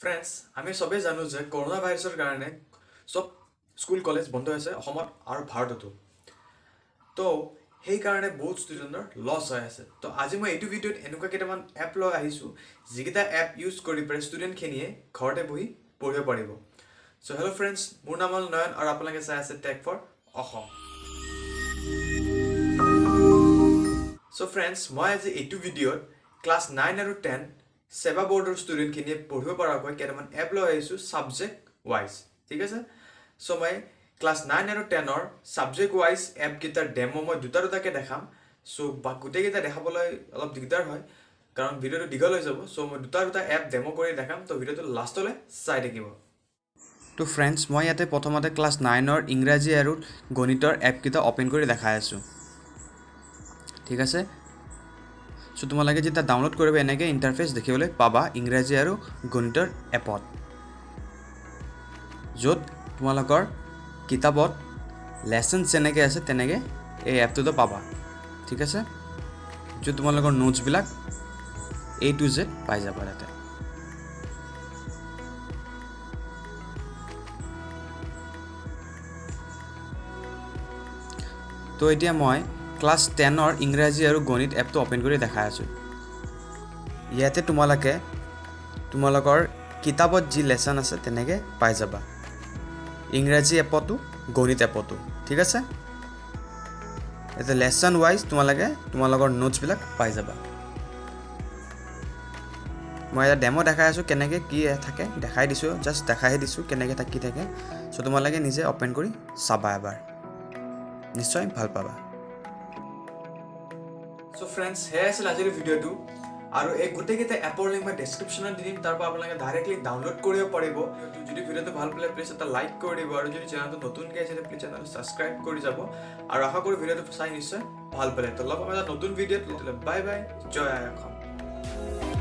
friends আমি সবে জানো যে কৰোনা ভাইৰাছৰ কাৰণে সব স্কুল কলেজ বন্ধ হৈছে অসমত আৰু ভাৰততো তো সেই কাৰণে বহুত ষ্টুডেণ্টৰ লছ হৈ আছে তো আজি মই এইটো ভিডিঅ'ত এনেকুৱা কেইটামান এপ লৈ আহিছোঁ যিকেইটা এপ ইউজ কৰি পেলাই ষ্টুডেণ্টখিনিয়ে ঘৰতে বহি পঢ়িব পাৰিব চ' হেল্ল' ফ্ৰেণ্ডছ মোৰ নাম হ'ল নয়ন আৰু আপোনালোকে চাই আছে Tech4Axom চ' ফ্ৰেণ্ডছ মই আজি এইটো ভিডিঅ'ত ক্লাছ 9 আৰু 10 Seba boardৰ ষ্টুডেণ্টখিনিয়ে পঢ়িব পৰাকৈ কেইটামান এপ লৈ আহিছোঁ ছাবজেক্ট ৱাইজ ঠিক আছে চ' মই ক্লাছ 9 আৰু 10ৰ ছাবজেক্ট ৱাইজ এপকেইটাৰ ডেমো মই দুটাকে দেখাম চ' গোটেইকেইটা দেখাবলৈ অলপ দিগদাৰ হয় কাৰণ ভিডিঅ'টো দীঘল হৈ যাব চ' মই দুটা এপ ডেমো কৰি দেখাম তো ভিডিঅ'টো লাষ্টলৈ চাই থাকিব তো ফ্ৰেণ্ডছ মই ইয়াতে প্ৰথমতে ক্লাছ 9ৰ ইংৰাজী আৰু গণিতৰ এপকেইটা অ'পেন কৰি দেখাই আছোঁ ঠিক আছে চ' তোমালোকে যেতিয়া ডাউনলোড কৰিব এনেকৈ ইণ্টাৰফেচ দেখিবলৈ পাবা ইংৰাজী আৰু গণিতৰ এপত য'ত তোমালোকৰ কিতাপত লেচন যেনেকৈ আছে তেনেকৈ এই এপটোতো পাবা ঠিক আছে য'ত তোমালোকৰ নোটছবিলাক A to Z পাই যাবা তাতে তো এতিয়া মই ক্লাছ 10ৰ ইংৰাজী আৰু গণিত এপটো অ'পেন কৰি দেখাই আছোঁ ইয়াতে তোমালোকৰ কিতাপত যি লেচন আছে তেনেকৈ পাই যাবা ইংৰাজী এপতো গণিত এপতো ঠিক আছে ইয়াতে লেচন ৱাইজ তোমালোকৰ নোটছবিলাক পাই যাবা মই এটা ডেমো দেখাই আছোঁ কেনেকৈ কি থাকে দেখাই দিছোঁ জাষ্ট দেখাই দিছোঁ কেনেকৈ কি থাকে চ' তোমালোকে নিজে অ'পেন কৰি চাবা এবাৰ নিশ্চয় ভাল পাবা চ' ফ্ৰেণ্ডছ সেয়াই আছিল আজিৰ ভিডিঅ'টো আৰু এই গোটেইকেইটা এপৰ লিংক মই ডেছক্ৰিপশ্যনত দি দিম তাৰ পৰা আপোনালোকে ডাইৰেক্টলি ডাউনলোড কৰিব পাৰিব যদি ভিডিঅ'টো ভাল পালে প্লিজ এটা লাইক কৰি দিব আৰু যদি চেনেলটো নতুনকৈ আছে প্লিজ চেনেলটো ছাবস্ক্ৰাইব কৰি যাব আৰু আশা কৰোঁ ভিডিঅ'টো চাই নিশ্চয় ভাল পালে তো লগ পাম এটা নতুন ভিডিঅ'ত বাই বাই জয় আই অসম